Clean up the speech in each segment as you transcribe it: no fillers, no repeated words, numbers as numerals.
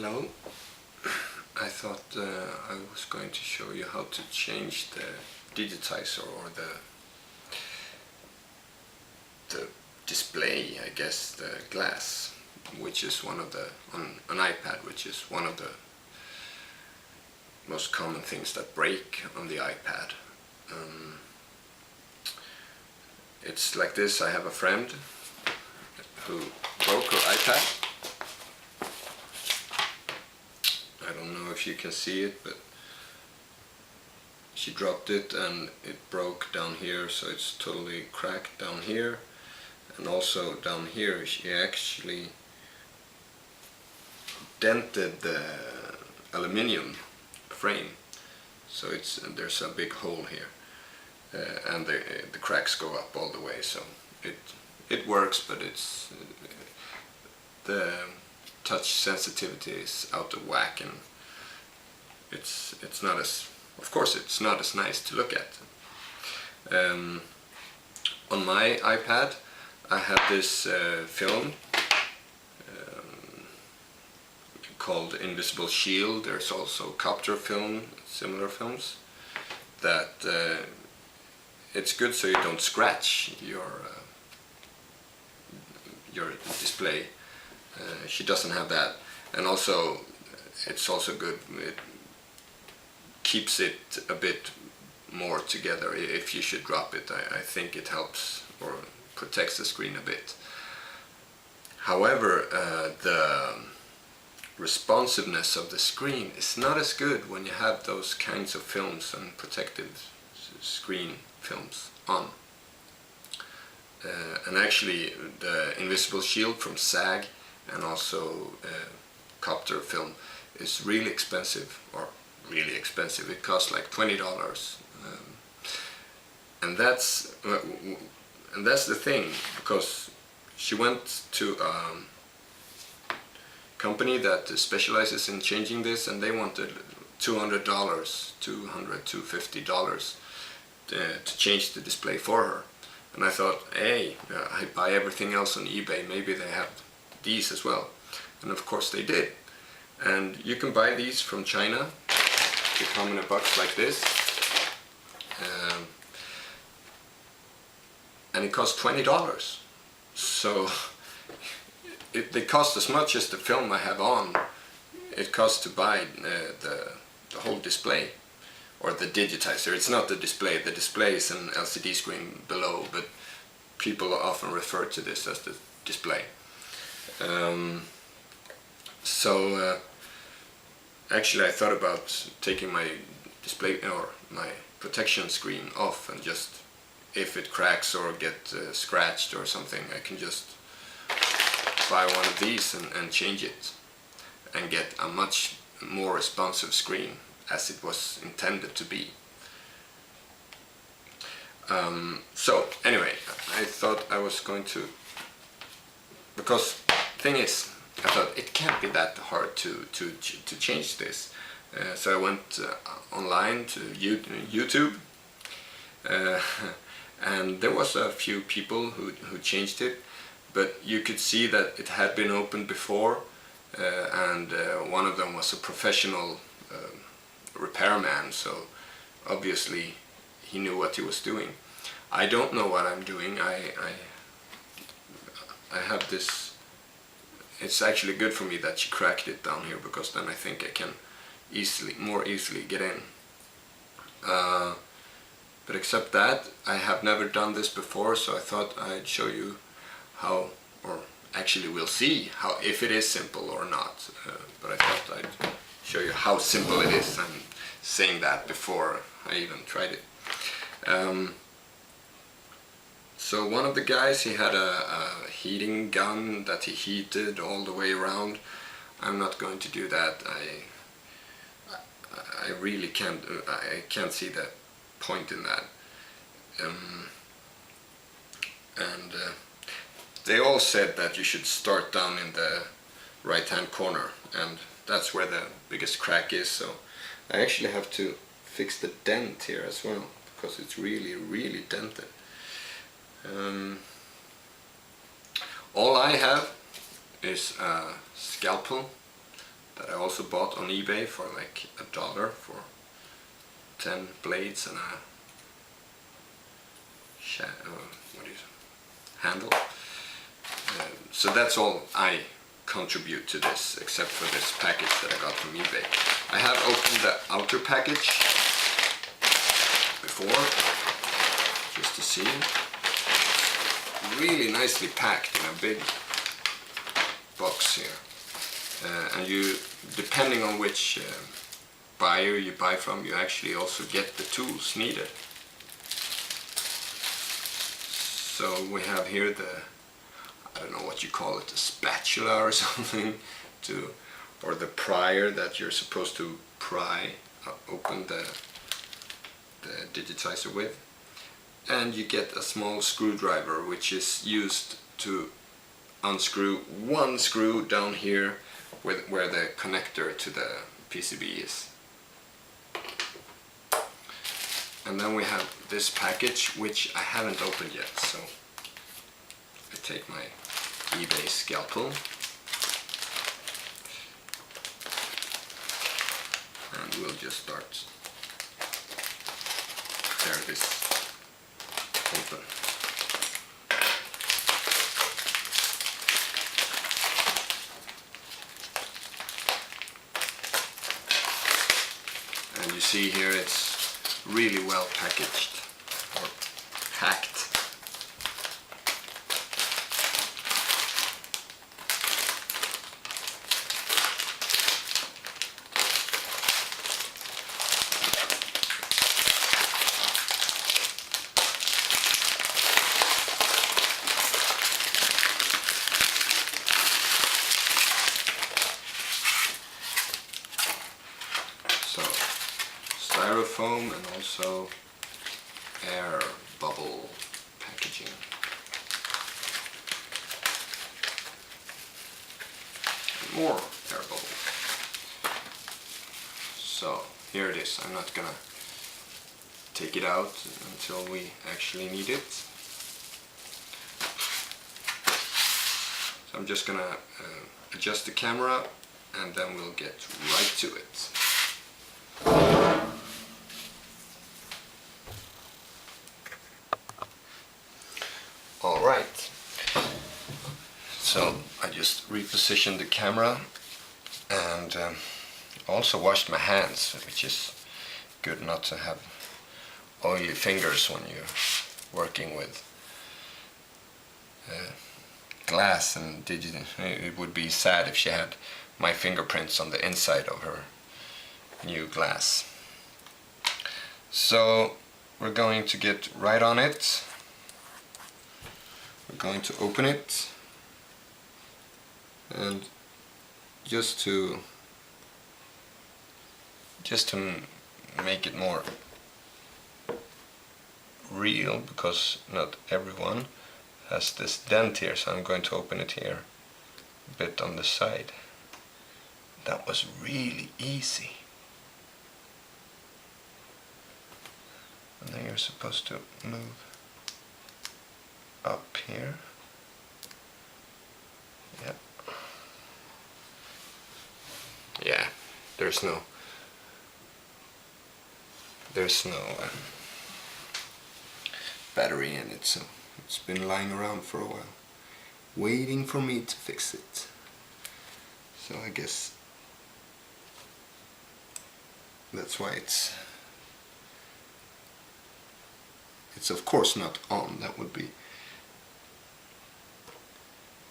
Hello. I thought I was going to show you how to change the digitizer or the display, I guess, the glass, which is one of the, on an iPad, which is one of the most common things that break on the iPad. It's like this. I have a friend who broke her iPad. I don't know if you can see it, but she dropped it and it broke down here, so it's totally cracked down here, and also down here she actually dented the aluminium frame, so there's a big hole here, and the cracks go up all the way, so it works, but the touch sensitivity is out of whack, and it's not as, of course it's not as nice to look at. On my iPad I have this film called Invisible Shield. There's also Copter film, similar films, that it's good so you don't scratch your display. She doesn't have that, and also it's also good, it keeps it a bit more together if you should drop it. I think it helps or protects the screen a bit. However, the responsiveness of the screen is not as good when you have those kinds of films and protective screen films on. And actually the Invisible Shield from SAG and also Copter film is really expensive, or really expensive. It costs like $20, and that's the thing, because she went to a company that specializes in changing this, and they wanted $200, $250 to change the display for her. And I thought, hey, I buy everything else on eBay, maybe they have these as well. And of course they did. And you can buy these from China. They come in a box like this. And it costs $20. So they cost as much as the film I have on. It costs to buy the whole display, or the digitizer. It's not the display is an LCD screen below, but people often refer to this as the display. Actually I thought about taking my display or my protection screen off, and just, if it cracks or get scratched or something, I can just buy one of these and change it and get a much more responsive screen, as it was intended to be. So anyway, I thought I was going to, because thing is, I thought it can't be that hard to change this. So I went online to YouTube, and there was a few people who changed it, but you could see that it had been opened before, and one of them was a professional repairman, so obviously he knew what he was doing. I don't know what I'm doing. I have this. It's actually good for me that she cracked it down here, because then I think I can more easily get in. But except that, I have never done this before, so I thought I'd show you how, or actually we'll see how, if it is simple or not. But I thought I'd show you how simple it is. I'm saying that before I even tried it. So one of the guys, he had a heating gun that he heated all the way around. I'm not going to do that. I really can't. I can't see the point in that. They all said that you should start down in the right-hand corner, and that's where the biggest crack is. So I actually have to fix the dent here as well, because it's really dented. All I have is a scalpel that I also bought on eBay for like $1 for 10 blades and a handle. So that's all I contribute to this, except for this package that I got from eBay. I have opened the outer package before, just to see. Really nicely packed in a big box here. And you, depending on which buyer you buy from, you actually also get the tools needed. So we have here the, I don't know what you call it, a spatula or something, or the prier that you're supposed to pry open the digitizer with. And you get a small screwdriver which is used to unscrew one screw down here where the connector to the PCB is. And then we have this package, which I haven't opened yet, so I take my eBay scalpel and we'll just start tear this open. And you see here it's really well packaged or packed. So styrofoam and also air bubble packaging. And more air bubbles. So here it is. I'm not gonna take it out until we actually need it. So I'm just gonna adjust the camera and then we'll get right to it. Alright, so I just repositioned the camera and also washed my hands, which is good not to have oily fingers when you're working with glass and digital. It would be sad if she had my fingerprints on the inside of her new glass. So we're going to get right on it. We're going to open it, and just to make it more real, because not everyone has this dent here, so I'm going to open it here a bit on the side. That was really easy. And then you're supposed to move up here. Yep. Yeah, there's no battery in it, so it's been lying around for a while, waiting for me to fix it. So I guess that's why it's of course not on. That would be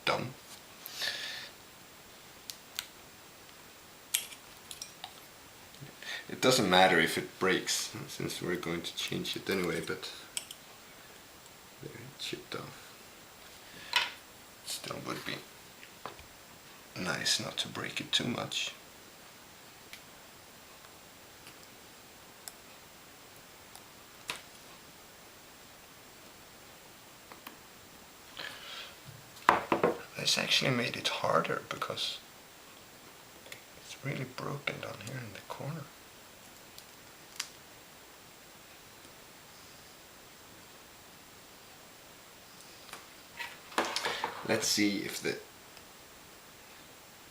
dumb. It doesn't matter if it breaks, since we're going to change it anyway, but there, it chipped off. Still would be nice not to break it too much. This actually made it harder because it's really broken down here in the corner. Let's see if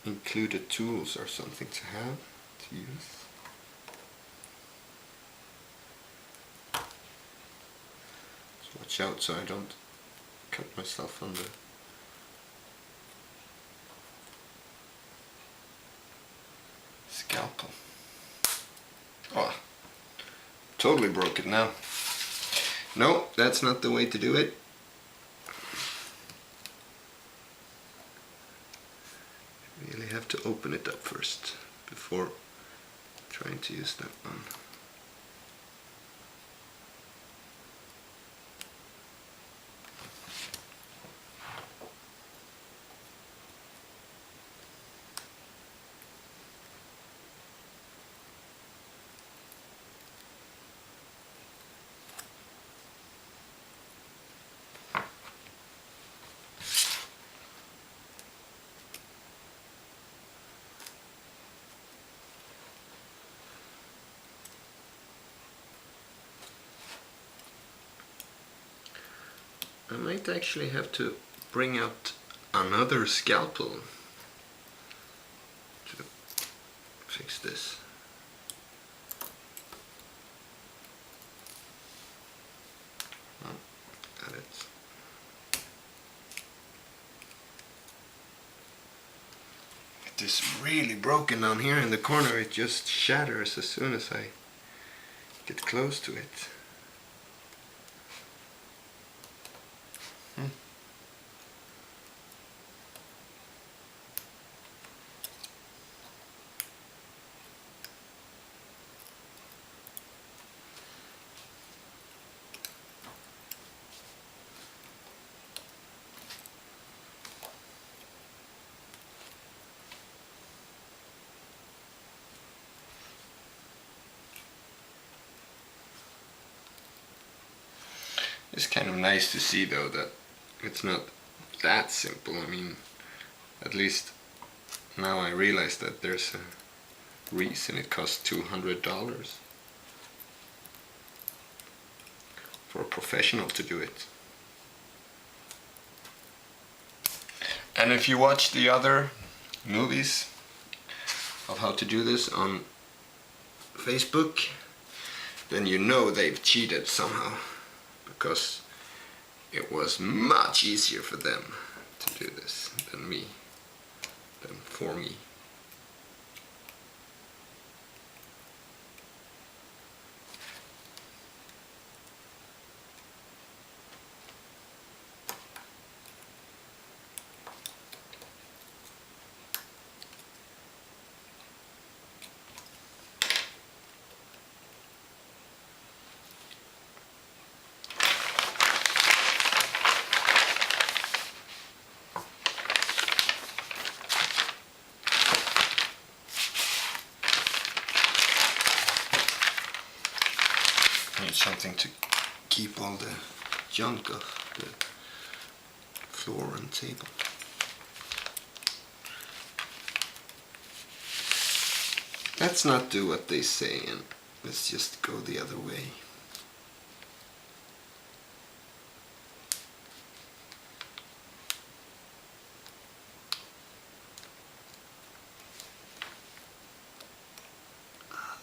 included tools or something to have, to use. So watch out so I don't cut myself on the scalpel. Oh, totally broke it now. No, that's not the way to do it. Really have to open it up first before trying to use that one. I might actually have to bring out another scalpel to fix this. Oh, got it. It is really broken down here in the corner. It just shatters as soon as I get close to it. It's kind of nice to see though that it's not that simple. I mean, at least now I realize that there's a reason it costs $200 for a professional to do it. And if you watch the other movies of how to do this on Facebook, then you know they've cheated somehow, because it was much easier for them to do this than for me. Need something to keep all the junk off the floor and table. Let's not do what they say and let's just go the other way.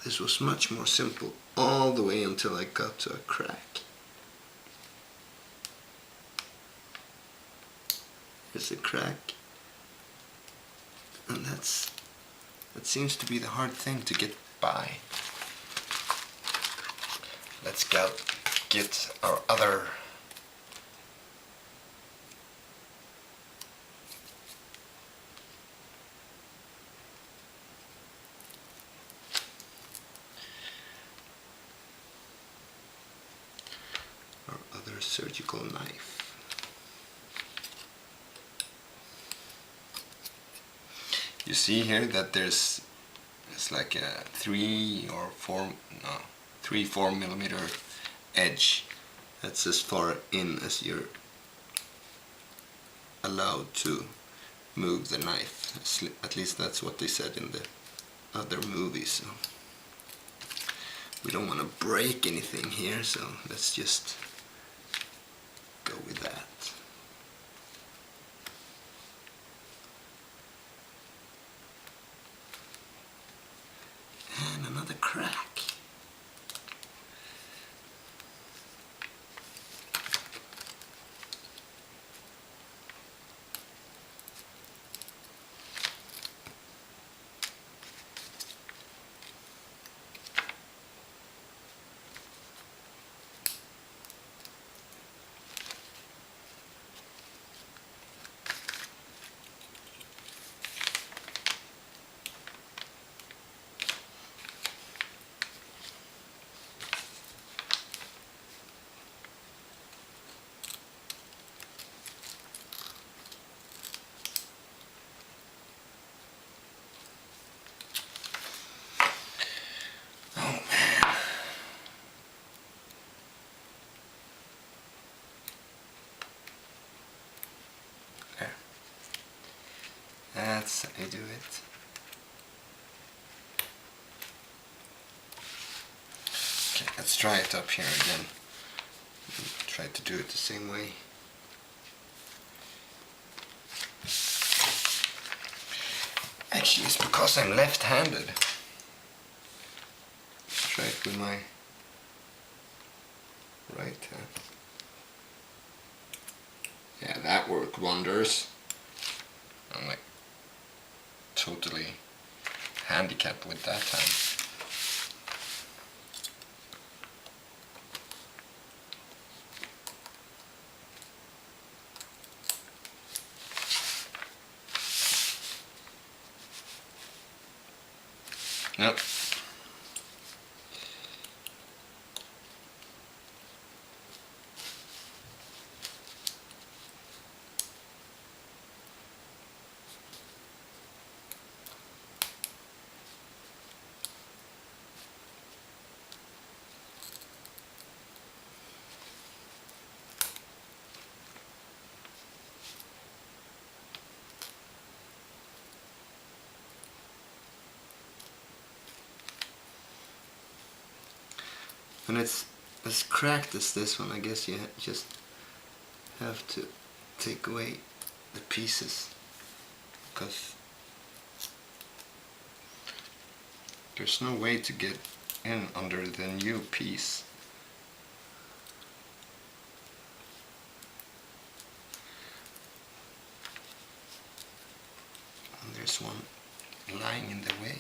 This was much more simple all the way until I got to a crack. There's a crack, and that seems to be the hard thing to get by. Let's get our other surgical knife. You see here that it's like a 3-4 millimeter edge. That's as far in as you're allowed to move the knife. At least that's what they said in the other movies. So we don't want to break anything here, so let's just go with that. that's how you do it. Okay, let's try it up here again. Try to do it the same way. Actually, it's because I'm left-handed. Try it with my right hand. Yeah, that worked wonders. I'm like totally handicapped with that time. Yep. When it's as cracked as this one, I guess you just have to take away the pieces, because there's no way to get in under the new piece. And there's one lying in the way.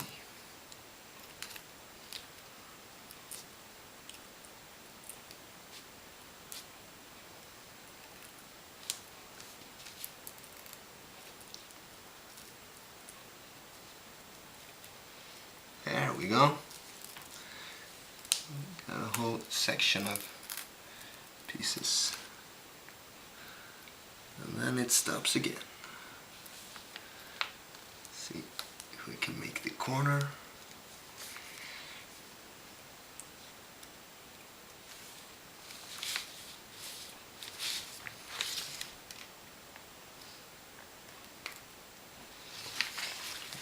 There we go. Got a whole section of pieces. And then it stops again. See if we can make the corner.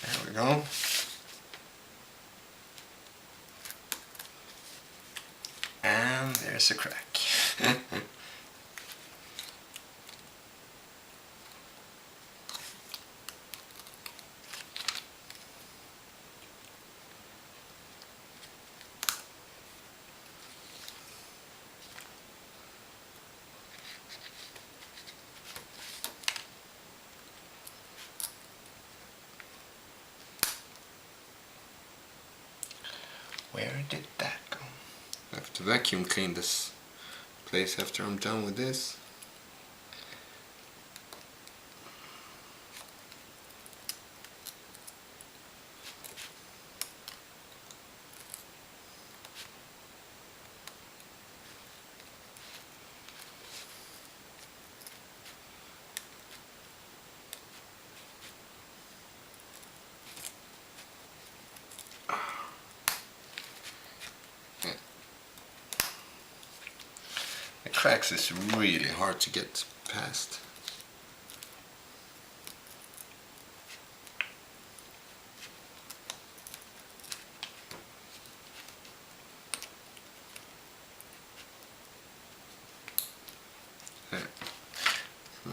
There we go. And there's a crack. Where did that go? I have to vacuum clean this place after I'm done with this. The cracks is really hard to get past. There. So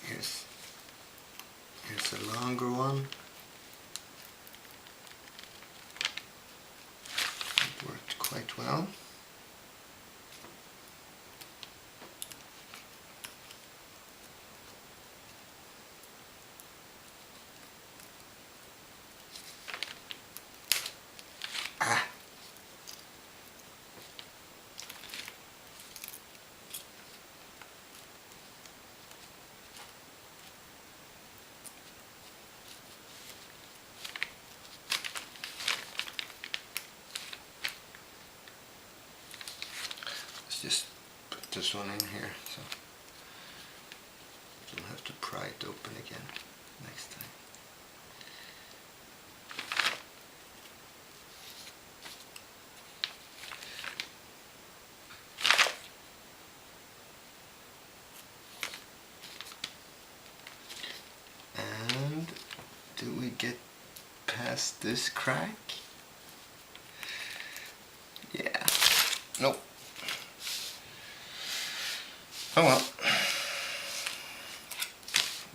here's a longer one. It worked quite well. Just put this one in here so I don't have to pry it open again next time. And do past this crack. Yeah. Nope. Oh well.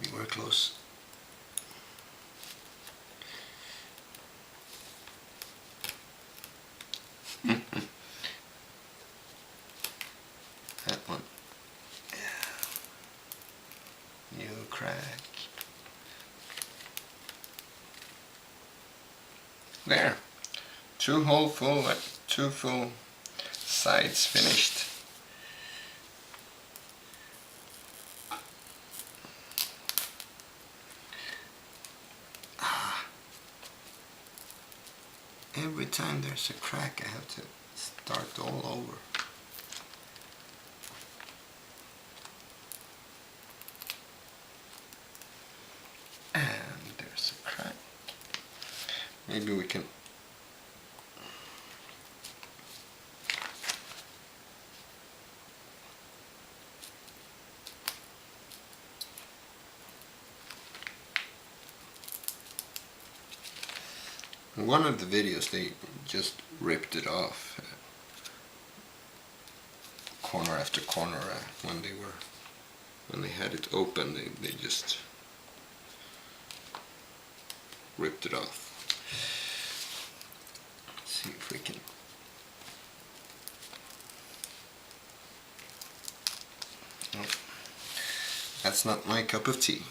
We were close. That one. Yeah. New crack. There. Two full sides finished. Every time there's a crack, I have to start all over. And there's a crack. Maybe we can in one of the videos they just ripped it off corner after corner when they had it open, they just ripped it off. Let's see if we can. Oh, that's not my cup of tea.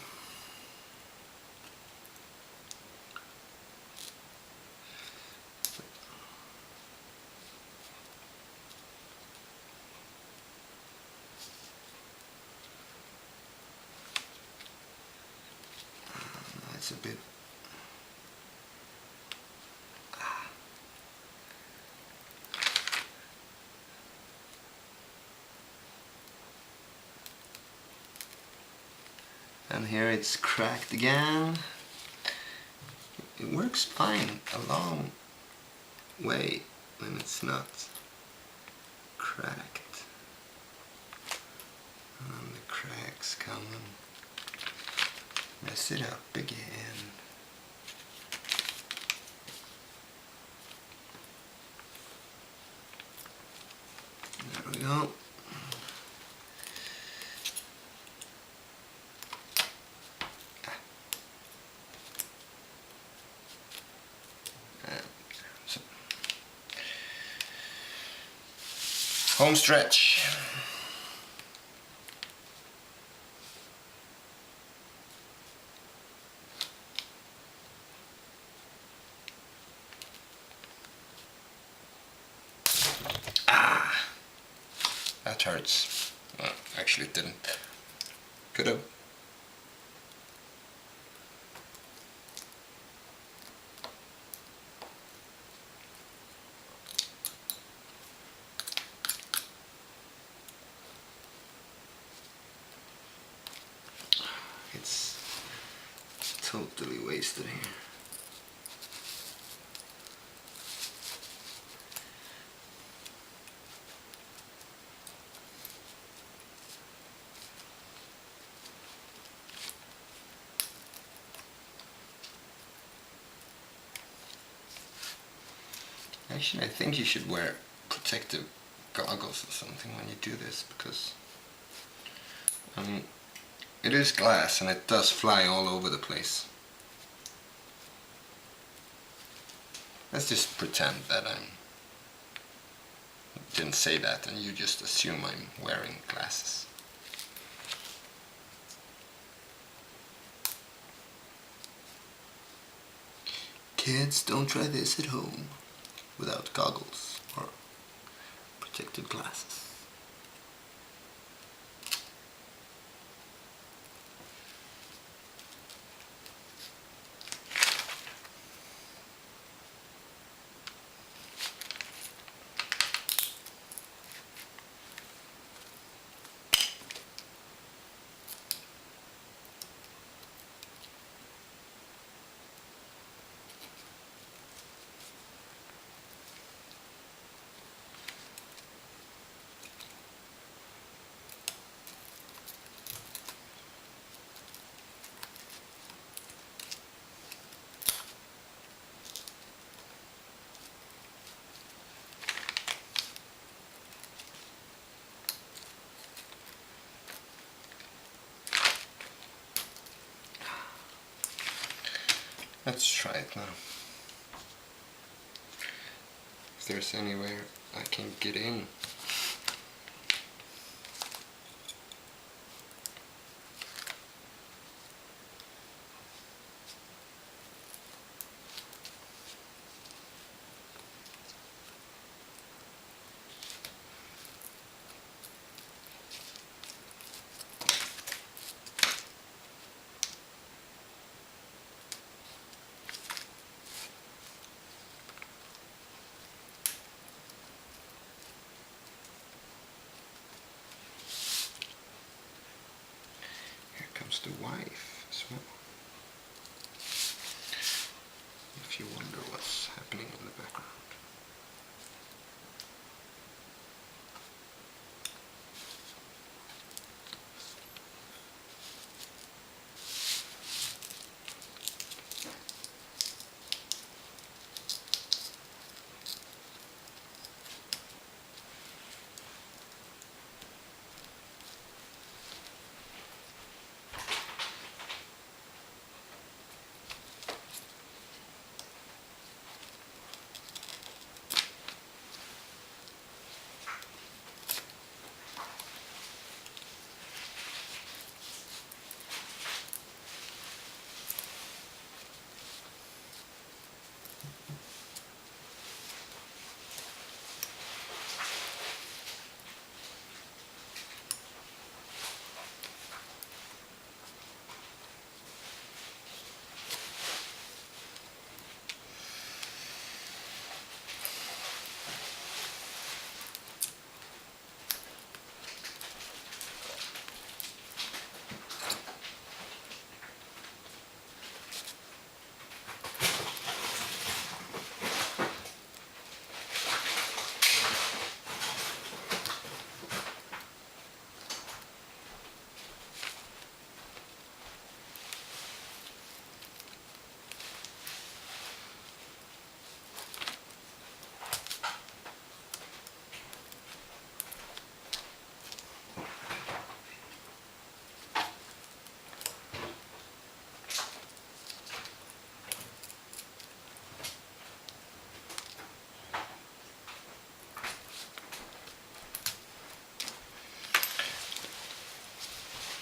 It's a bit. And here it's cracked again. It works fine a long way when it's not cracked. And the cracks come and mess it up again. There we go. Home stretch. That hurts. Well, actually it didn't. Could have. It's totally wasted here. Actually, I think you should wear protective goggles or something when you do this, because it is glass and it does fly all over the place. Let's just pretend that I didn't say that and you just assume I'm wearing glasses. Kids, don't try this at home without goggles or protective glasses. Let's try it now. If there's anywhere I can get in. Comes the wife as well. If you wonder what's happening in the background.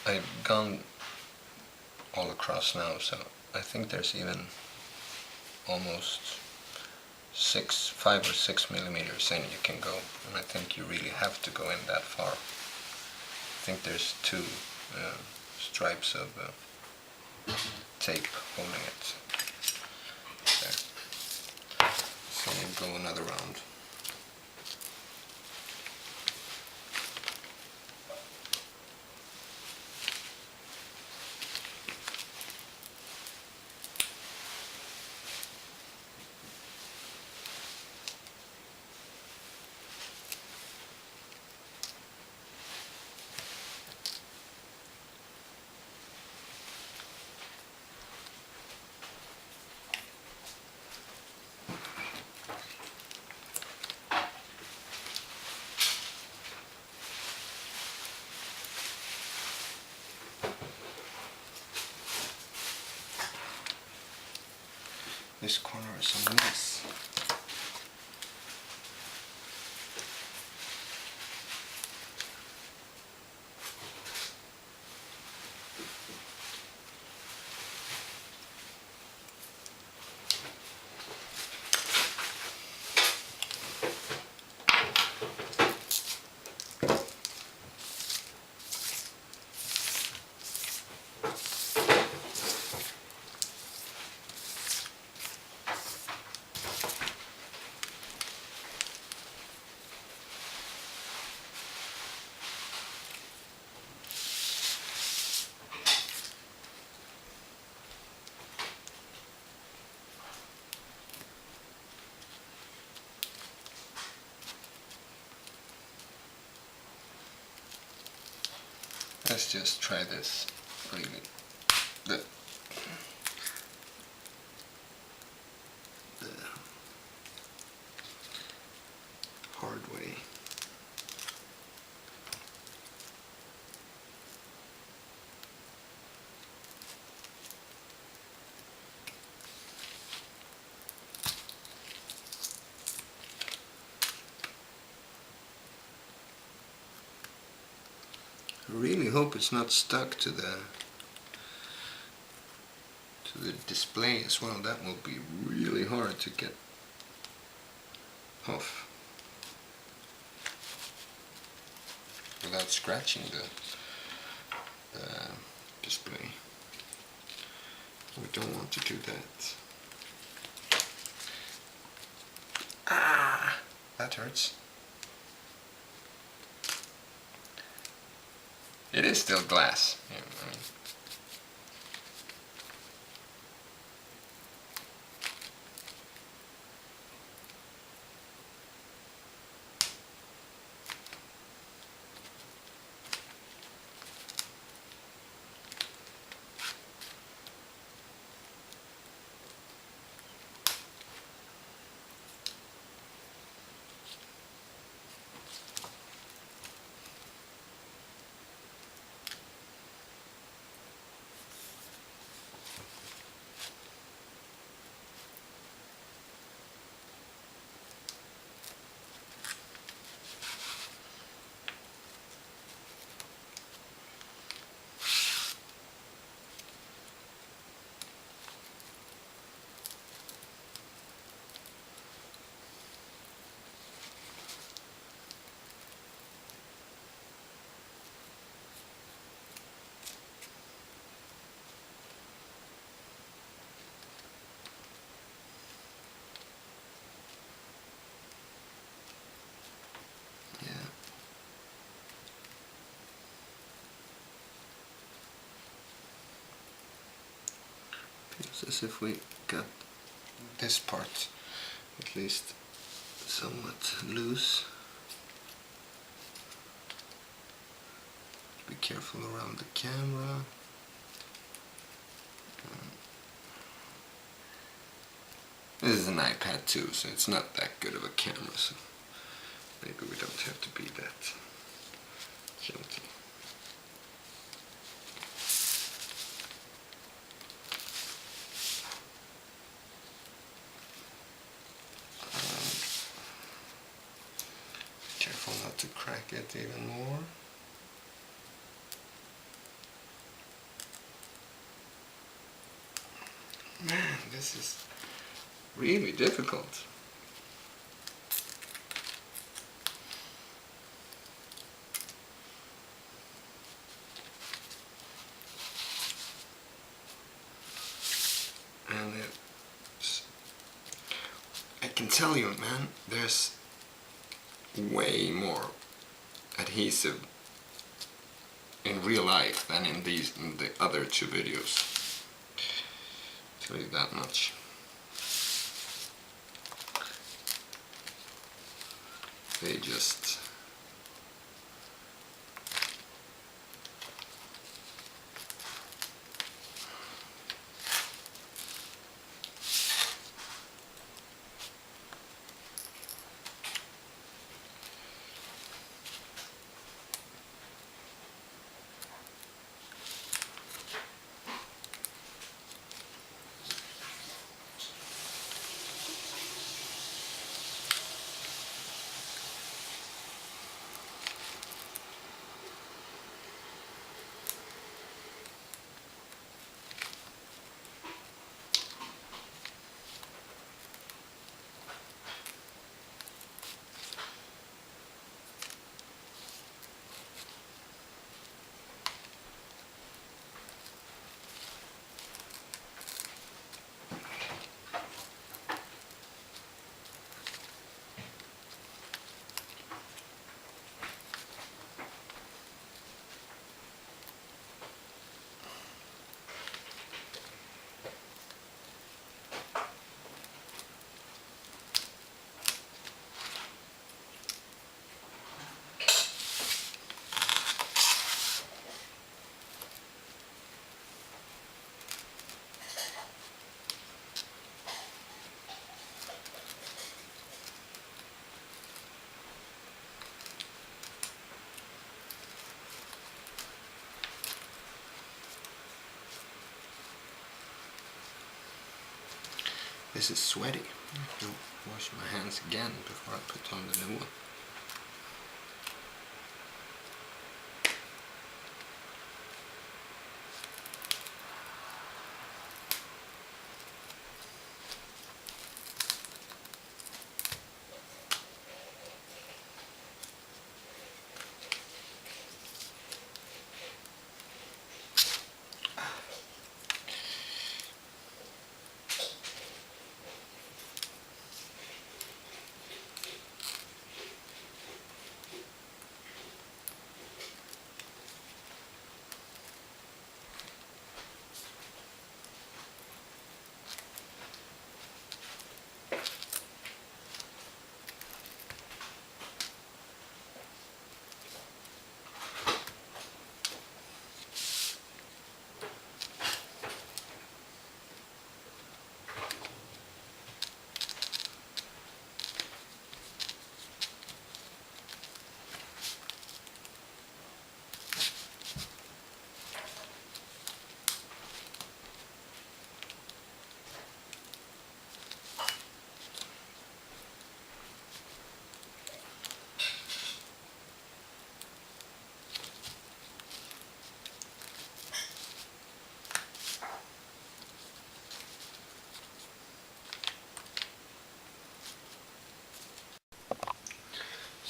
I've gone all across now, so I think there's even almost 5 or 6 millimeters in you can go, and I think you really have to go in that far. I think there's 2 stripes of tape holding it there. So we'll go another round. This corner is a mess. Let's just try this really the hard way. really hope it's not stuck to the display as well. That will be really hard to get off without scratching the display. We don't want to do that. Ah, that hurts. It is still glass. Yeah, I mean. Feels as if we got this part at least somewhat loose. Be careful around the camera. This is an iPad2, so it's not that good of a camera, so maybe we don't have to be that gentle. Careful not to crack it even more. Man, this is really difficult. And I can tell you, man, there's way more adhesive in real life than in the other two videos. Tell you that much. They just this is sweaty. I have to wash my hands again before I put on the new one.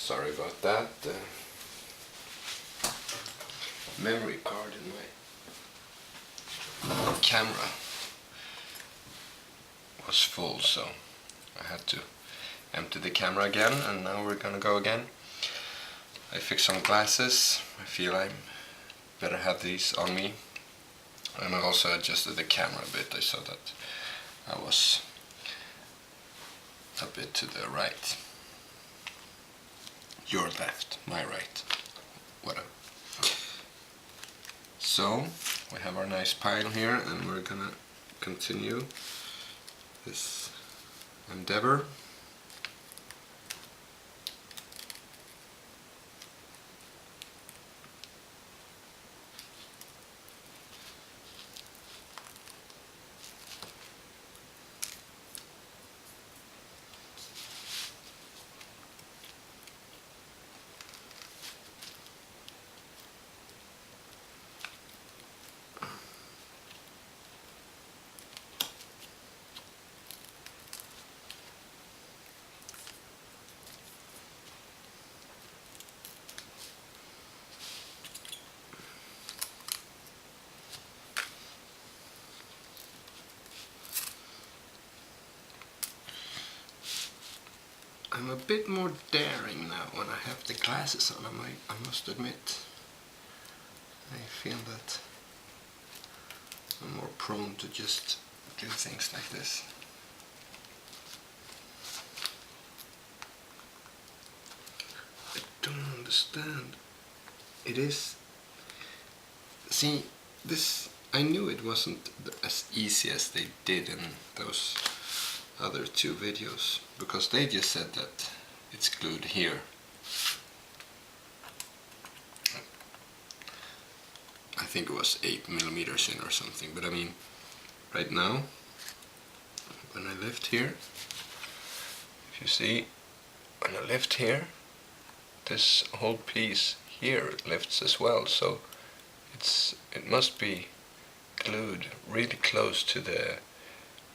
Sorry about that. Memory card in my camera was full, so I had to empty the camera again, and now we're gonna go again. I fixed some glasses. I feel I better have these on me, and I also adjusted the camera a bit. I saw that I was a bit to the right. Your left, my right, whatever. So we have our nice pile here, and we're gonna continue this endeavor. I'm a bit more daring now when I have the glasses on. I must admit. I feel that I'm more prone to just do things like this. I don't understand. It is... See, this... I knew it wasn't as easy as they did in those other two videos, because they just said that it's glued here. I think it was 8mm in or something, but I mean, right now, when I lift here, if you see, when I lift here, this whole piece here lifts as well, so it must be glued really close to the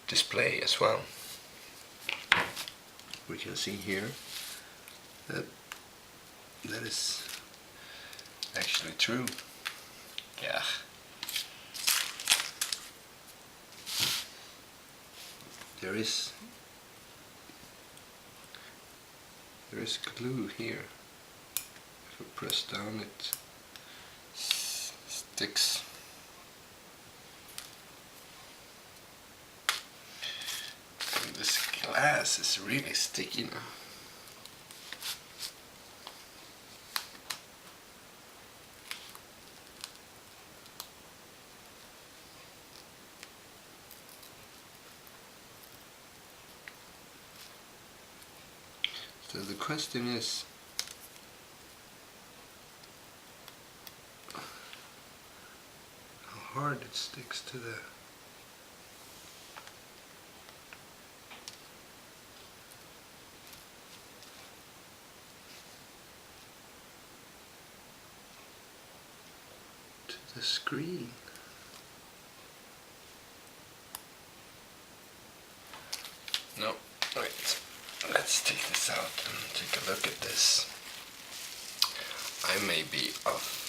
display as well. We can see here that is actually true. Yeah. There is glue here. If we press down, it sticks. And this glass is really sticky now. So the question is, how hard it sticks to the screen. No, wait. Let's take this out and take a look at this. I may be off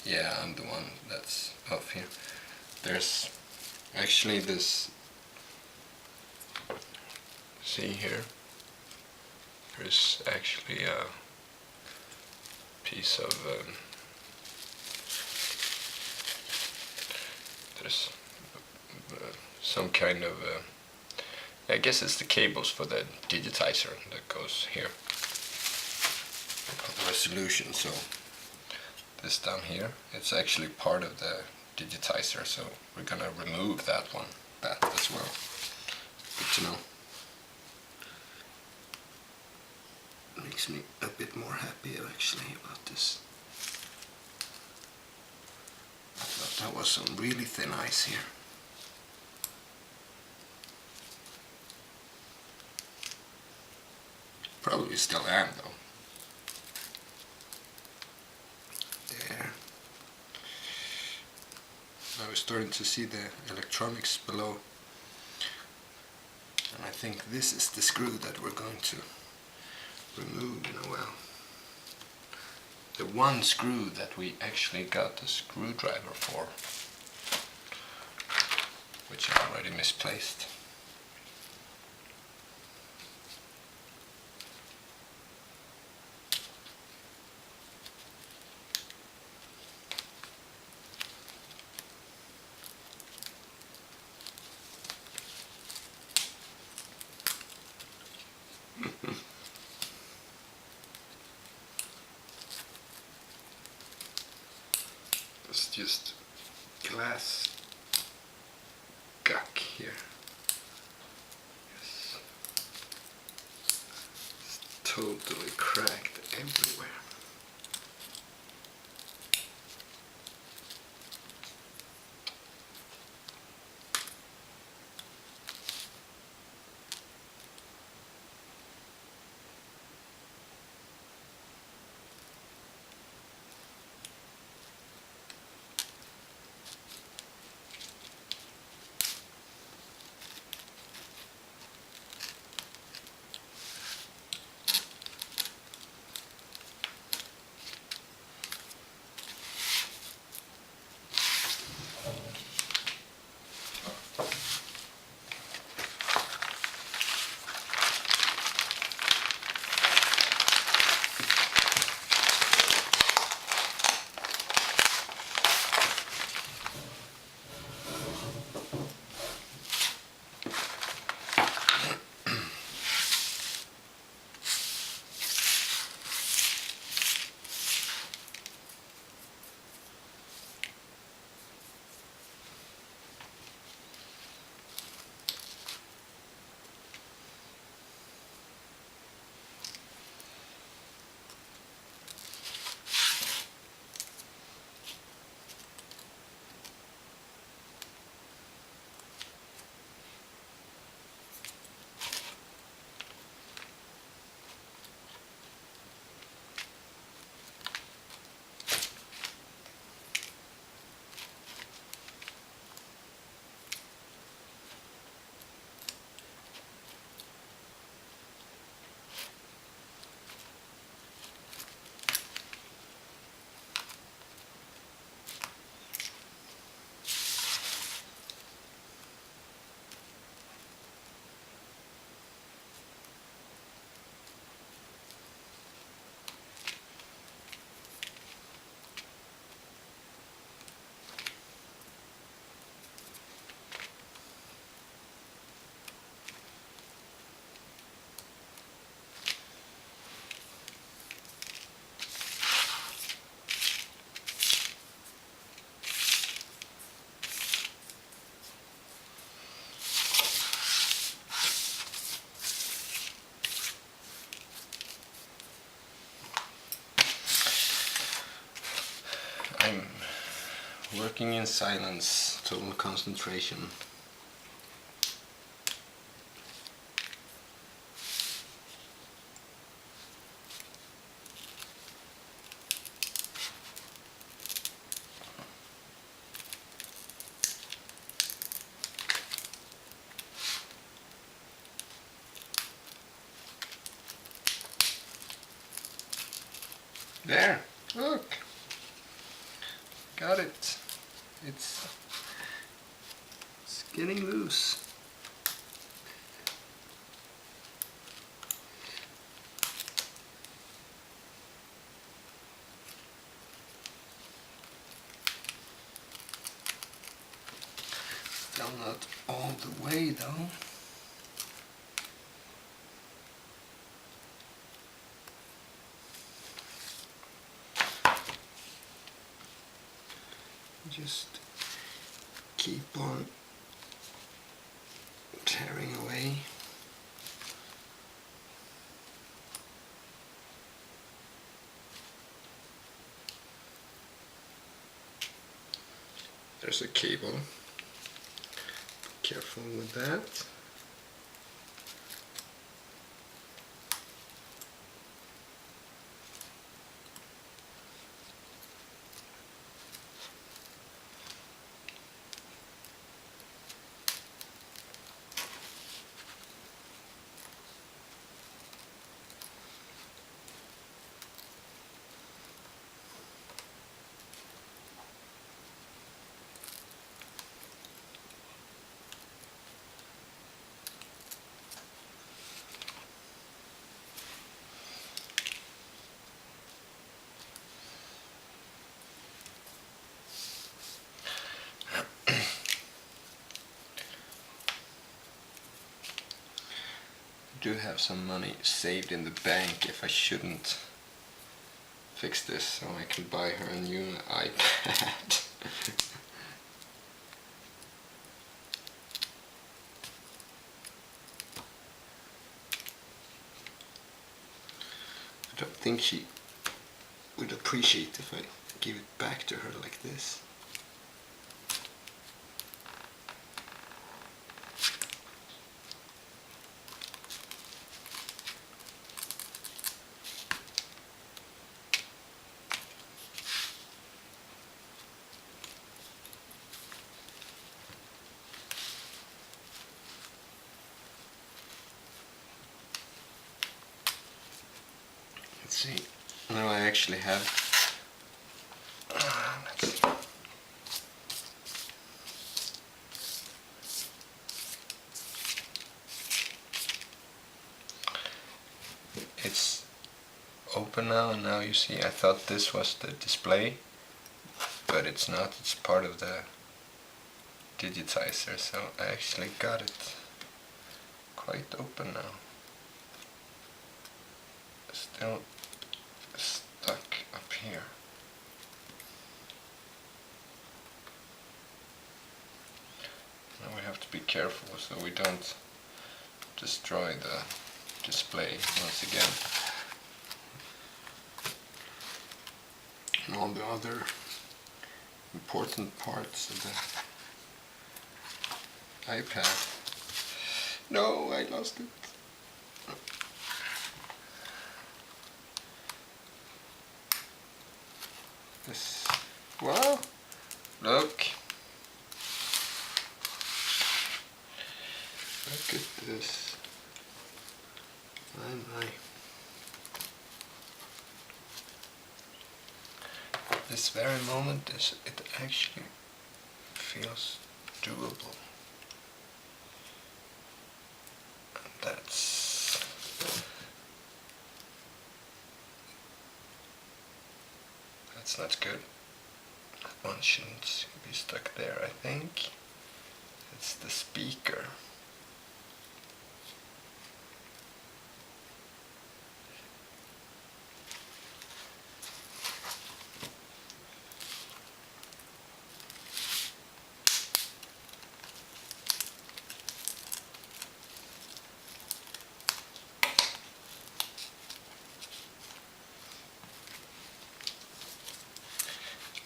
here. Yeah, I'm the one that's off here. There's actually this, see here, there's actually a piece of there's some kind of I guess it's the cables for the digitizer that goes here for the resolution. So this down here, it's actually part of the digitizer, so we're gonna remove that as well. Good to know. Makes me a bit more happy actually about this. I thought that was some really thin ice here. Probably still am though. There. Now we're starting to see the electronics below. And I think this is the screw that we're going to remove in a while. The one screw that we actually got the screwdriver for, which I already misplaced. It's just glass guck here. Yes. It's totally cracked everywhere. I'm working in silence, total concentration. There, look, got it. It's getting loose. Still not all the way though. Just keep on tearing away. There's a cable. Be careful with that. do have some money saved in the bank if I shouldn't fix this, so I can buy her a new iPad. I don't think she would appreciate if I give it back to her like this. Let's see. Now I actually have. Let's see. It's open now, and now you see. I thought this was the display, but it's not. It's part of the digitizer, so I actually got it quite open now. Still stuck up here. Now we have to be careful so we don't destroy the display once again. And all the other important parts of the iPad. No, I lost it. This, well, look at this. My. This very moment it actually feels doable. And that's not good. One shouldn't be stuck there, I think. It's the speaker.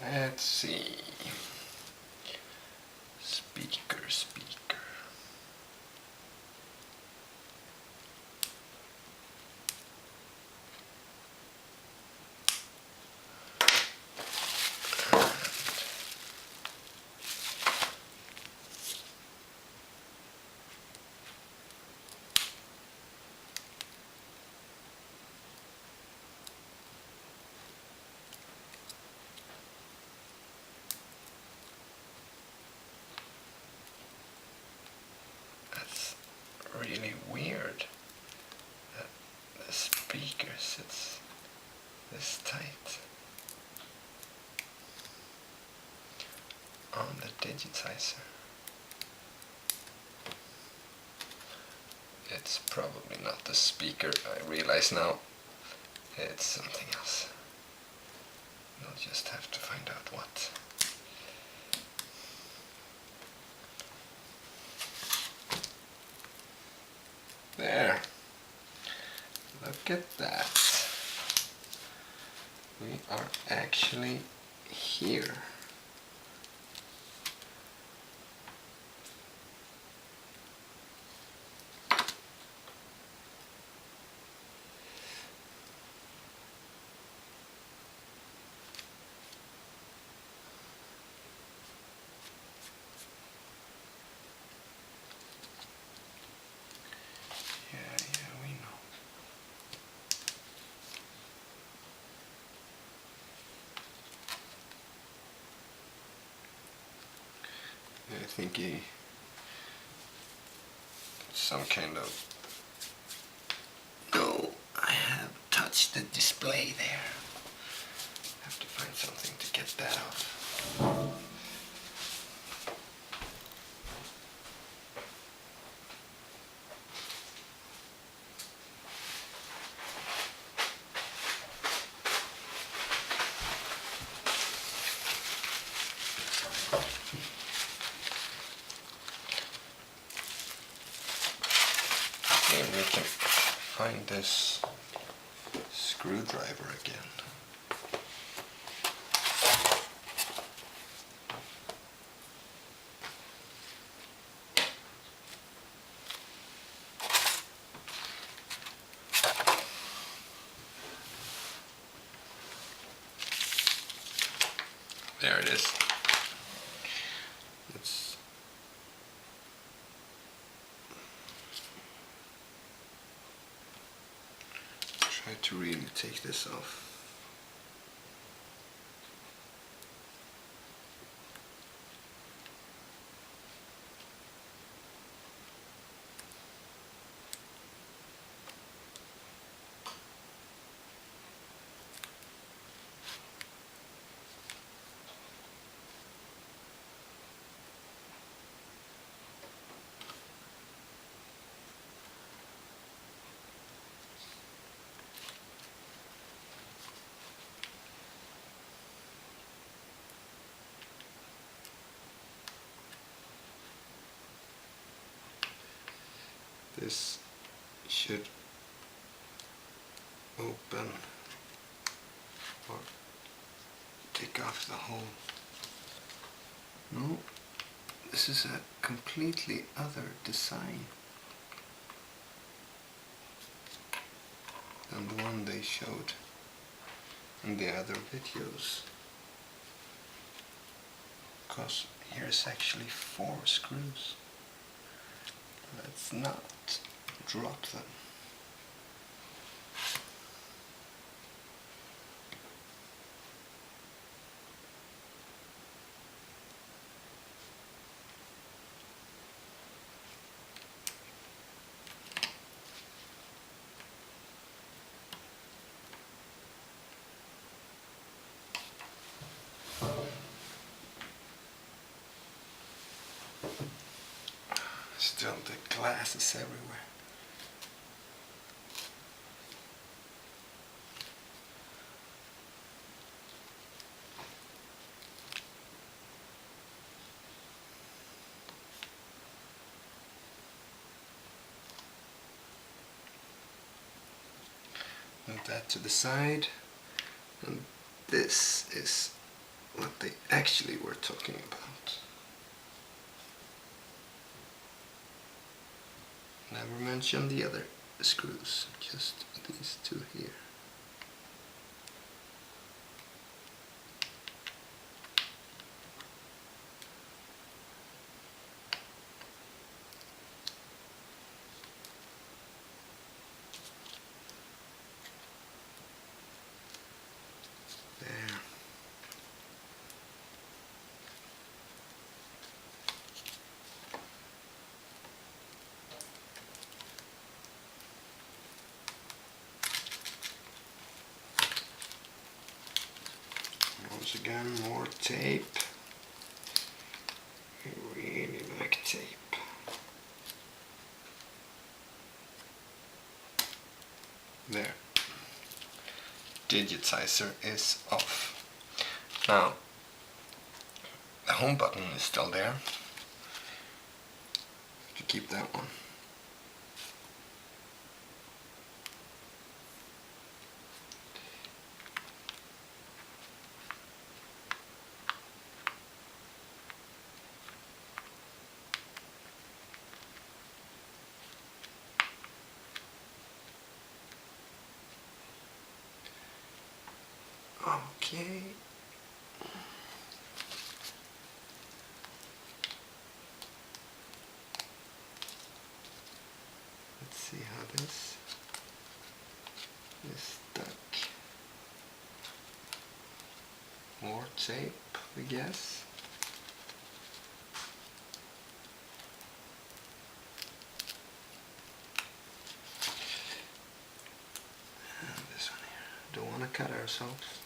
Let's see. Speaker. Really weird that the speaker sits this tight on the digitizer. It's probably not the speaker, I realize now. It's something else. We'll just have to find out what. There. Look at that. We are actually here. I think some kind of. No, I have touched the display there. I have to find something to get that off. find this screwdriver again. There it is. Let's try to really take this off. This should open or take off the hole. No, this is a completely other design than the one they showed in the other videos. Because here's actually 4 screws. Let's not drop them. Still the glass is everywhere. Move that to the side, and this is what they actually were talking about. Never mentioned the other screws, just these 2 here. There. Once again, more tape. I really like tape. There. Digitizer is off. Now, the home button is still there. To keep that one. Okay. Let's see how this is stuck. More tape, I guess. And this one here. Don't want to cut ourselves.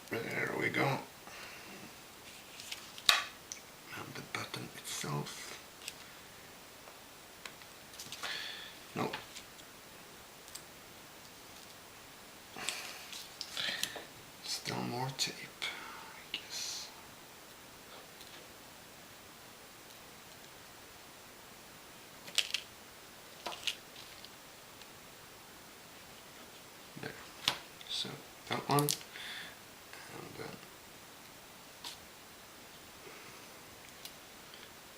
There we go. And the button. more tape, I guess. There. So that one, and then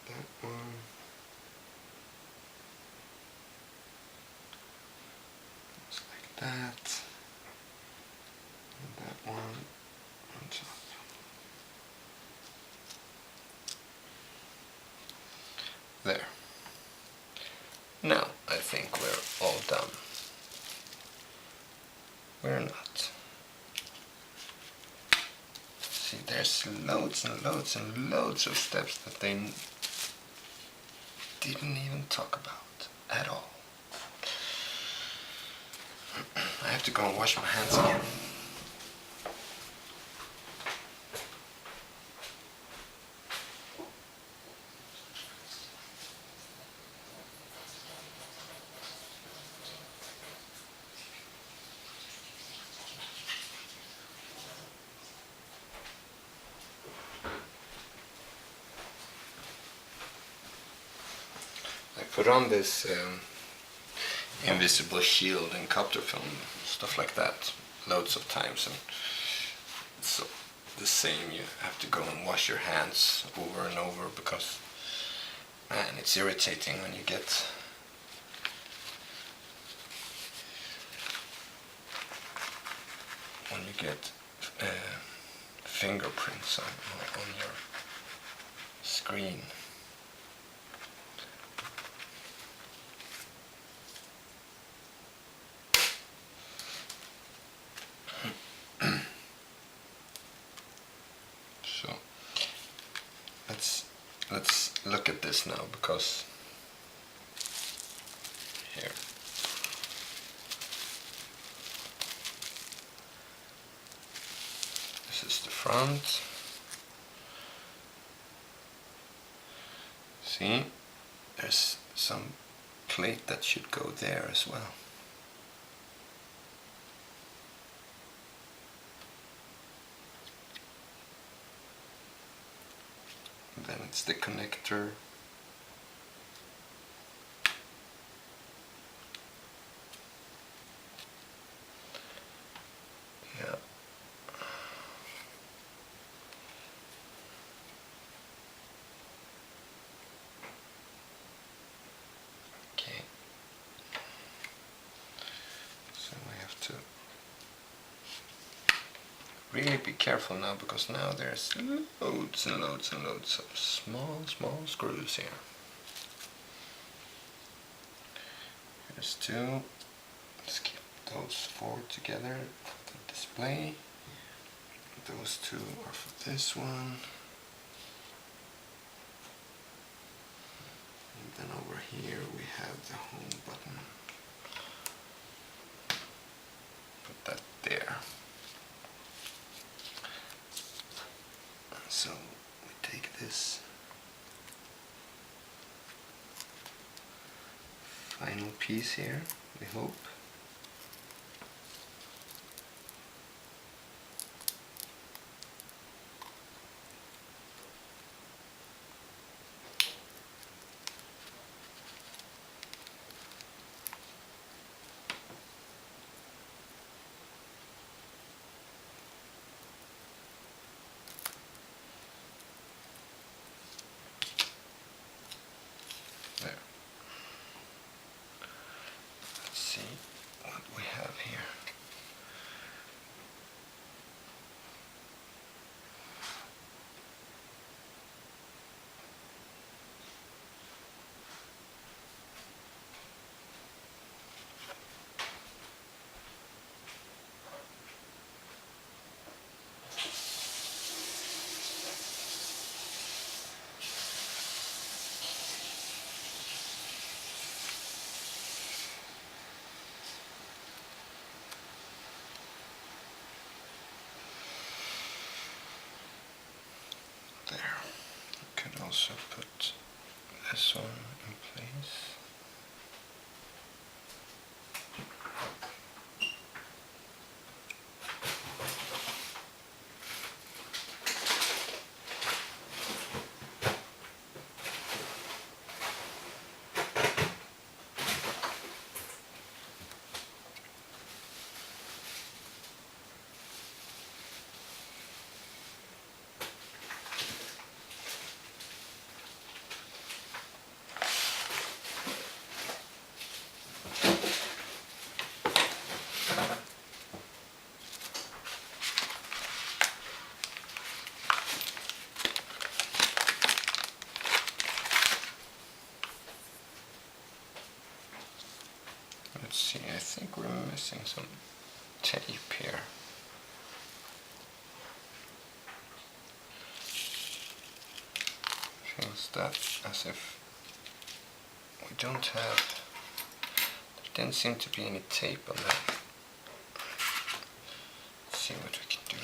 that one. Just like that. And that one on top. There. Now I think we're all done. We're not. See, there's loads and loads and loads of steps that they didn't even talk about at all. I have to go and wash my hands again. I put on this invisible shield and copter film, stuff like that, loads of times, and it's so the same. You have to go and wash your hands over and over because, man, it's irritating when you get fingerprints on your screen. So let's look at this now, because here. This is the front. See, there's some plate that should go there as well. And then it's the connector. Yeah. Okay. So we have to really be careful now, because now there's loads and loads and loads of small screws here. Here's two. Let's keep those four together for the display. Those two are for this one. And then over here we have the home button. Put that there. So we take this final piece here, we hope. There. Let's see what we have here. There. You could also put this one in place. think we're missing some tape here. Feels that as if we don't have, there didn't seem to be any tape on that. Let's see what we can do.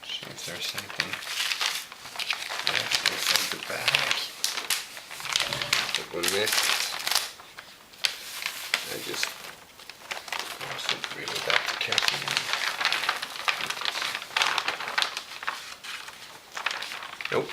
See if there's anything left inside the bag that we missed. I just wasn't really that careful. Nope.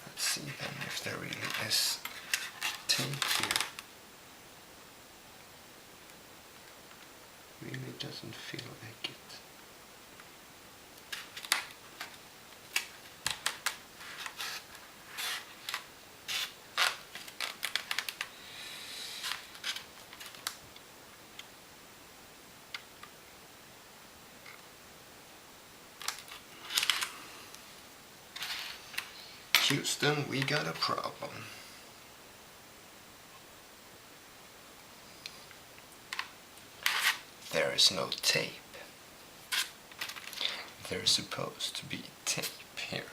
Let's see then if there really is tape here. Really doesn't feel like it. Houston, we got a problem. There is no tape. There's supposed to be tape here.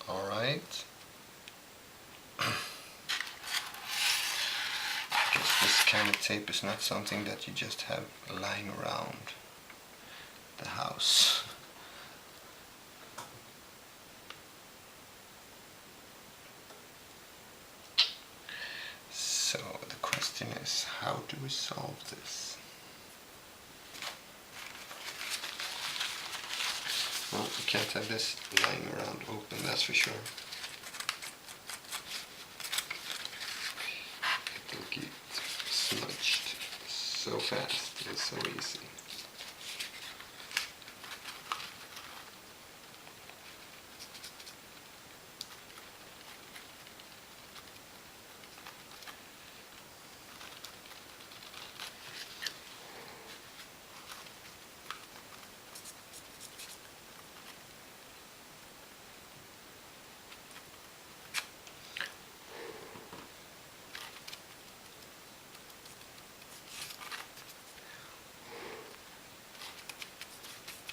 All right. I guess this kind of tape is not something that you just have lying around the house. So the question is, how do we solve this? Well, we can't have this lying around open, that's for sure. It will get smudged so fast and so easy.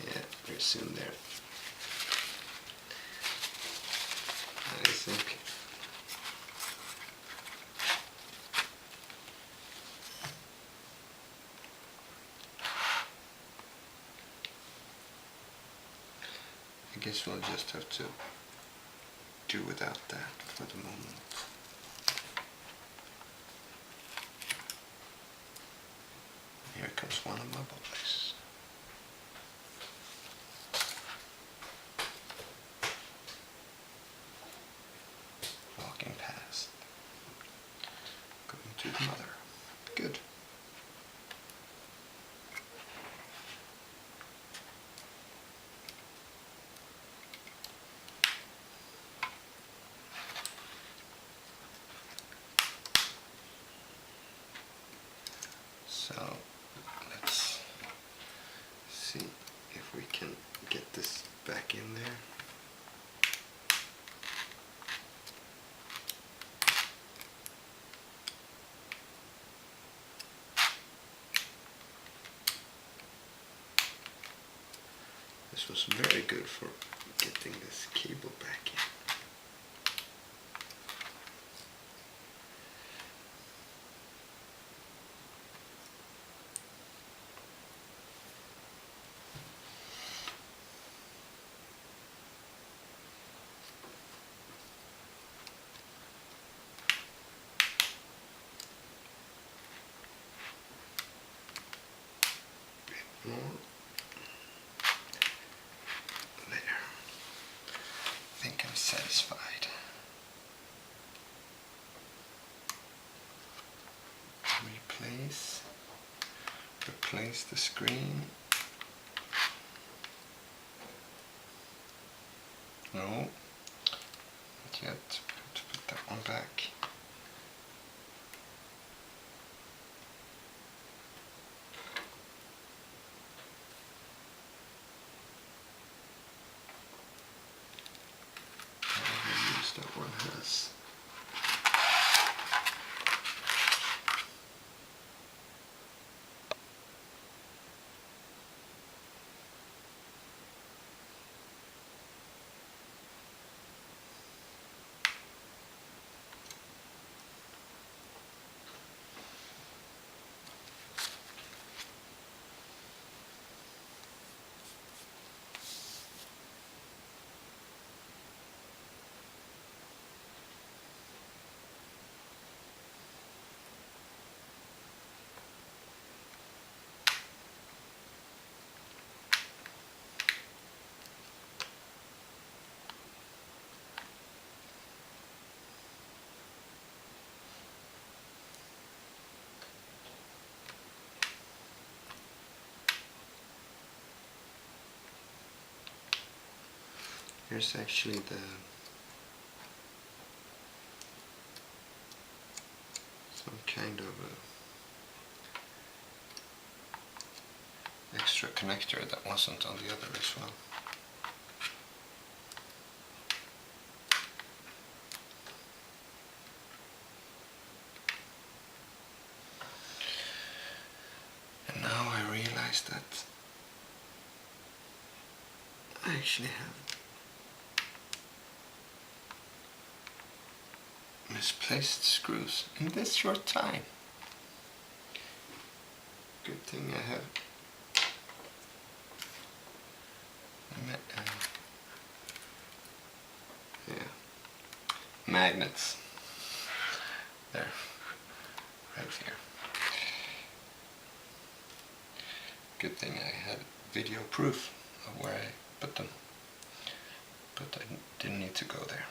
Yeah, we're soon there. I think I guess we'll just have to do without that for the moment. Here comes one of my boys. Walking past. Going to the mother. Good. So let's see if we can get this back in there. This was very good for getting this cable back in. More. There. I think I'm satisfied. Replace the screen. No. yet. I have to put that one back. However use that one has. Here's actually some kind of extra connector that wasn't on the other as well. And now I realize that I actually have misplaced screws in this short time. Good thing I have magnets there, right here. Good thing I had video proof of where I put them, but I didn't need to go there.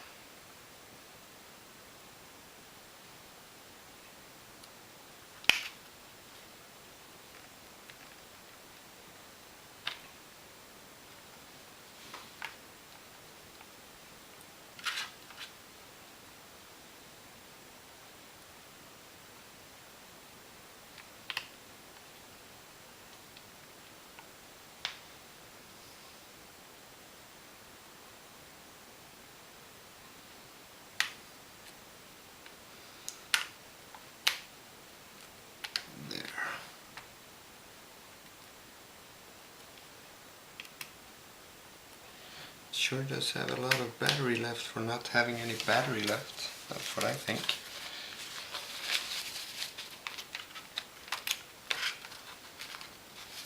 Sure does have a lot of battery left for not having any battery left. That's what I think.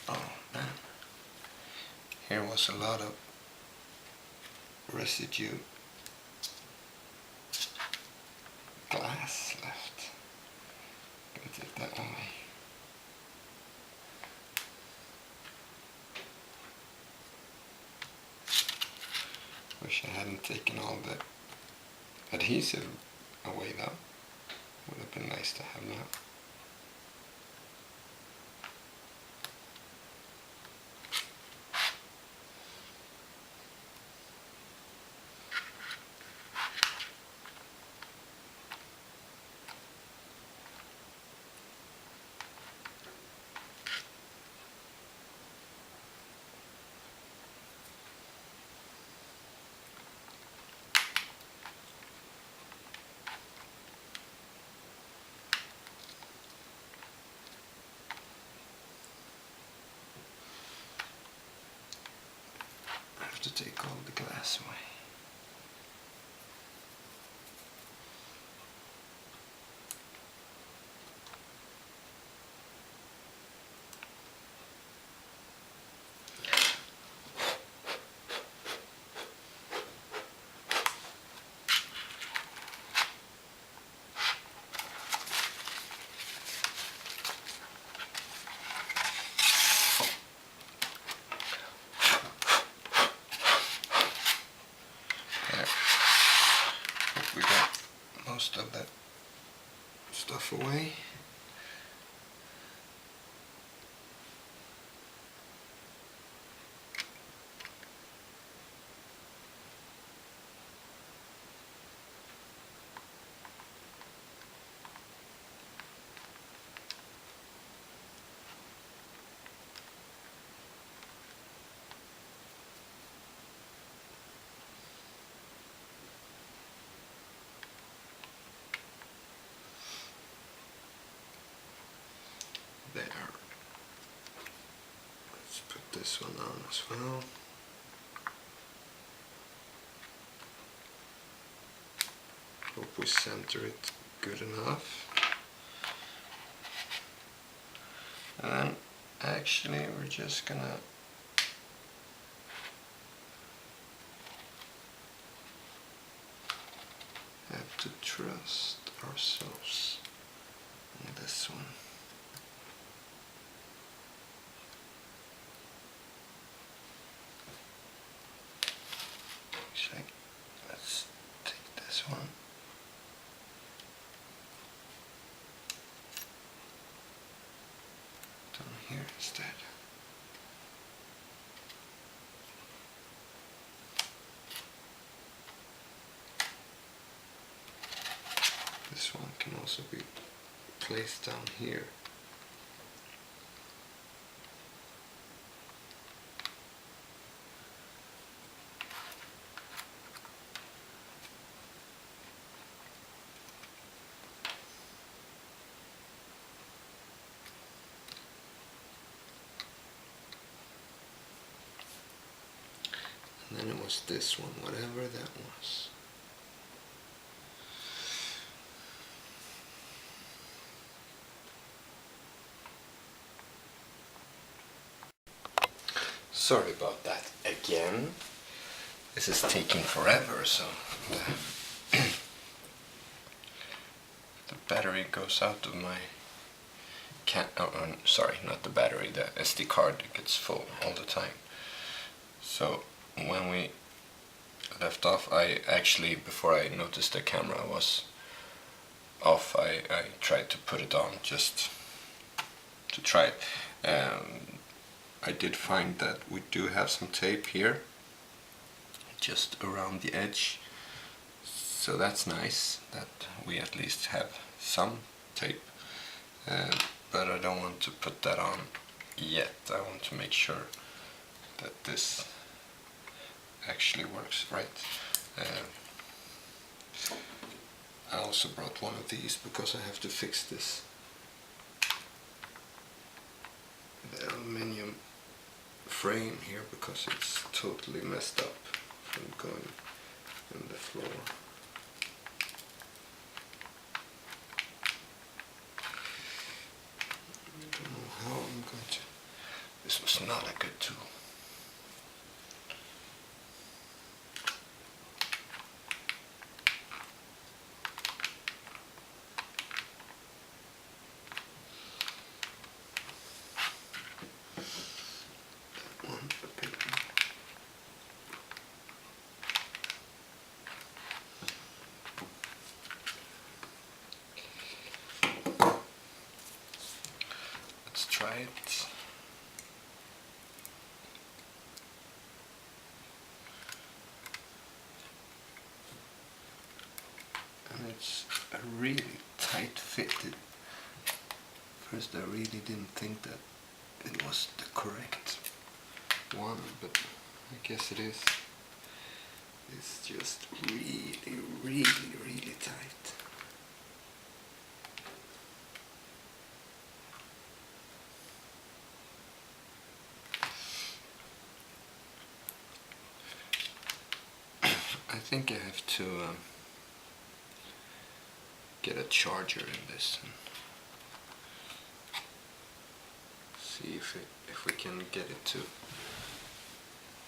Oh man, here was a lot of residue glass left. Gonna take that away. Wish I hadn't taken all the adhesive away though. Would have been nice to have now. To take all the glass away. We got most of that stuff away. this one on as well. Hope we center it good enough. And then actually we're just gonna have to trust ourselves on this one. Actually, let's take this one. Down here instead. This one can also be placed down here. And then it was this one, whatever that was. Sorry about that again. This is taking forever, so the battery goes out of my sorry, not the battery, the SD card gets full all the time. So when we left off, I actually, before I noticed the camera was off, I tried to put it on just to try it. I did find that we do have some tape here just around the edge, so that's nice that we at least have some tape, but I don't want to put that on yet. I want to make sure that this actually works right. I also brought one of these because I have to fix this, the aluminium frame here, because it's totally messed up from going in the floor. I don't know how I'm going to... This was not a good tool. Try it. And it's a really tight fitted. First I really didn't think that it was the correct one, but I guess it is. It's just really, really, really tight. I think I have to get a charger in this and see if we can get it to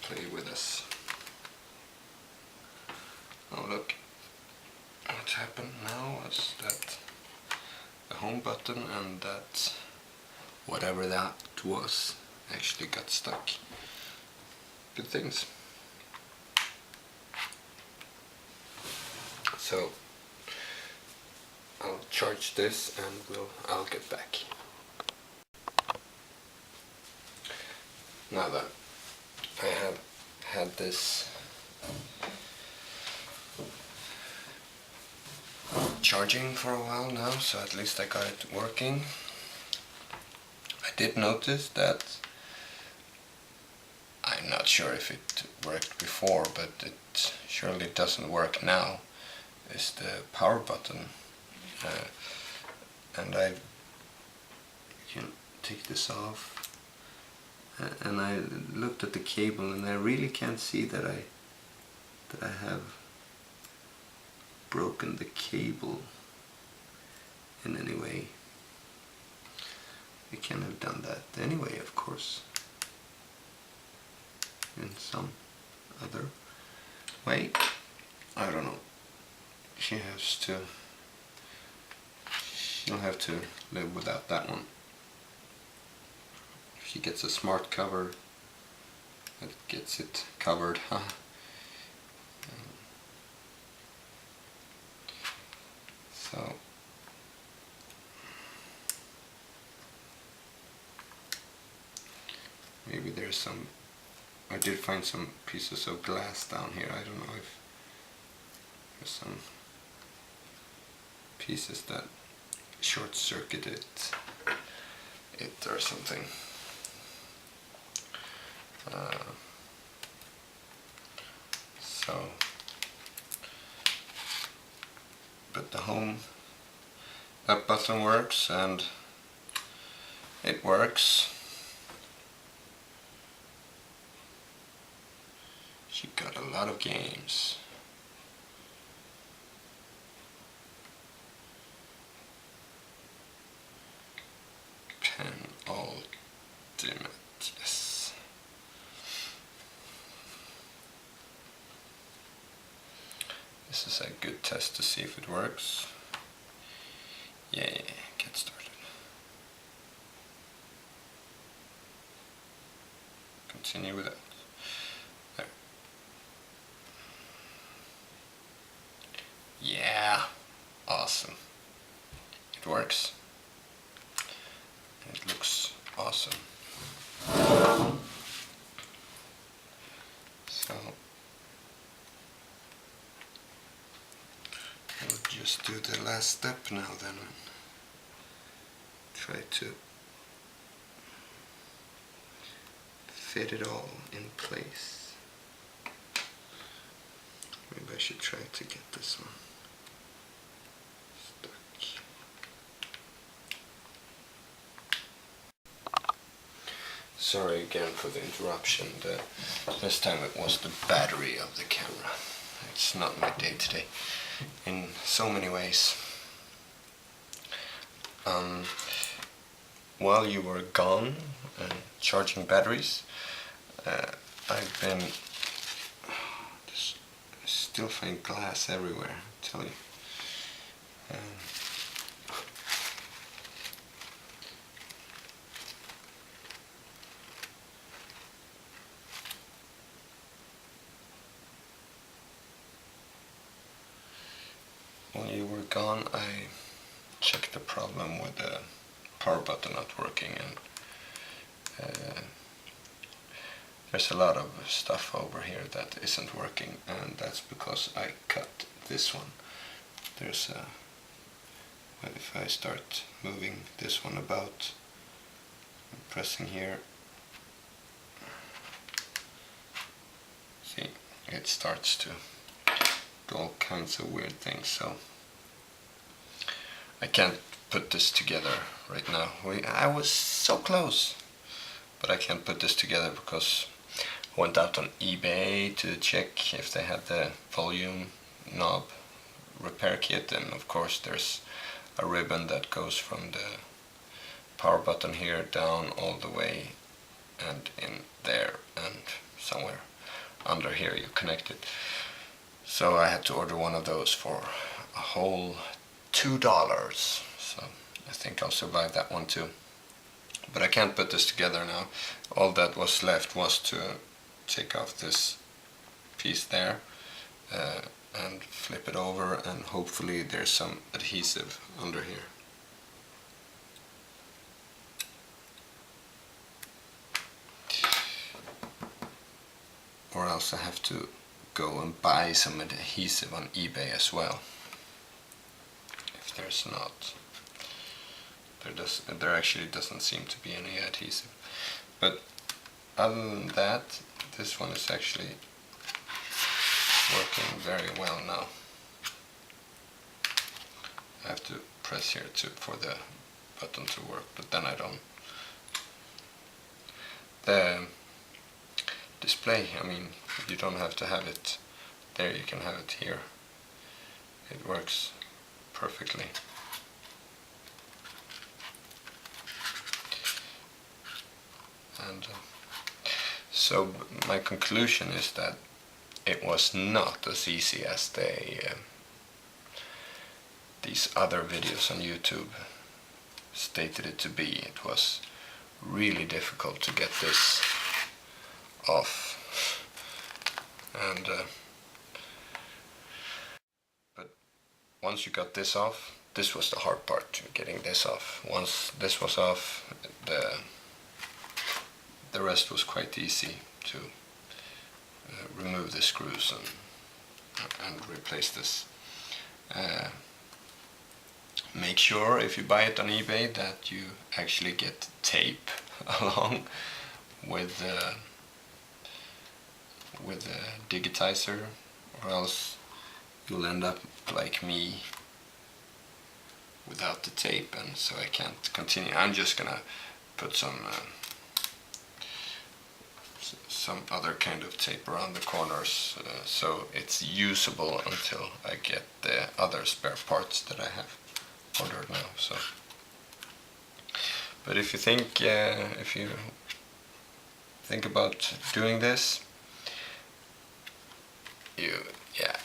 play with us. Oh look, what happened now was that the home button and that whatever that was actually got stuck. Good things. So I'll charge this and I'll get back. Now that I have had this charging for a while now, so at least I got it working. I did notice that, I'm not sure if it worked before, but it surely doesn't work now, is the power button. And I can take this off and I looked at the cable, and I really can't see that I have broken the cable in any way. We can have done that anyway, of course, in some other way. I don't know. She'll have to live without that one. If she gets a smart cover that gets it covered, so maybe there's some, I did find some pieces of glass down here. I don't know if there's some pieces that short-circuited it or something. But the home, that button works, and it works. She got a lot of games. Pen Ultimate, yes. This is a good test to see if it works. Yeah, get started. Continue with that. There. Yeah, awesome. It works. It looks awesome. So we'll just do the last step now then, and try to fit it all in place. Maybe I should try to get this one stuck. Sorry again for the interruption. This time it was the battery of the camera. It's not my day today in so many ways. While you were gone charging batteries, I've been still find glass everywhere, I tell you. While you were gone, I checked the problem with the power button not working, and there's a lot of stuff over here that isn't working, and that's because I cut this one. There's a, well, if I start moving this one about, and pressing here, see, it starts to do all kinds of weird things. So I can't put this together right now. I was so close, but I can't put this together because I went out on eBay to check if they had the volume knob repair kit, and of course there's a ribbon that goes from the power button here down all the way and in there, and somewhere under here you connect it. So I had to order one of those for a whole $2. So I think I'll survive that one too. But I can't put this together now. All that was left was to take off this piece there and flip it over, and hopefully there's some adhesive under here. Or else I have to go and buy some adhesive on eBay as well. If there's not, there actually doesn't seem to be any adhesive. But other than that, this one is actually working very well now. I have to press here for the button to work, but then I don't. the display. I mean, you don't have to have it there, you can have it here. It works perfectly. And so my conclusion is that it was not as easy as these other videos on YouTube stated it to be. It was really difficult to get this off. And but once you got this off, this was the hard part, getting this off. Once this was off, the rest was quite easy to remove the screws and replace this. Make sure if you buy it on eBay that you actually get tape along with the digitizer, or else you'll end up like me without the tape, and so I can't continue. I'm just gonna put some other kind of tape around the corners so it's usable until I get the other spare parts that I have ordered now. So, but if you think about doing this,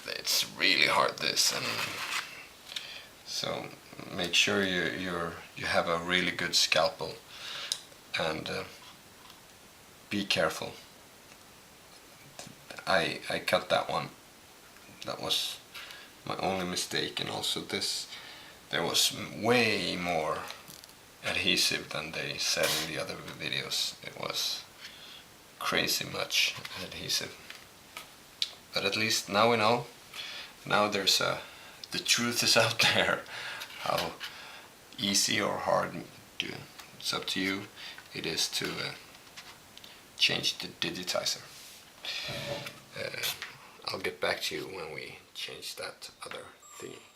it's really hard, this, and so make sure you have a really good scalpel, and be careful. I cut that one. That was my only mistake, and also there was way more adhesive than they said in the other videos. It was crazy much adhesive. But at least now we know. Now the truth is out there. How easy or hard, it's up to you, it is to change the digitizer. I'll get back to you when we change that other thingy.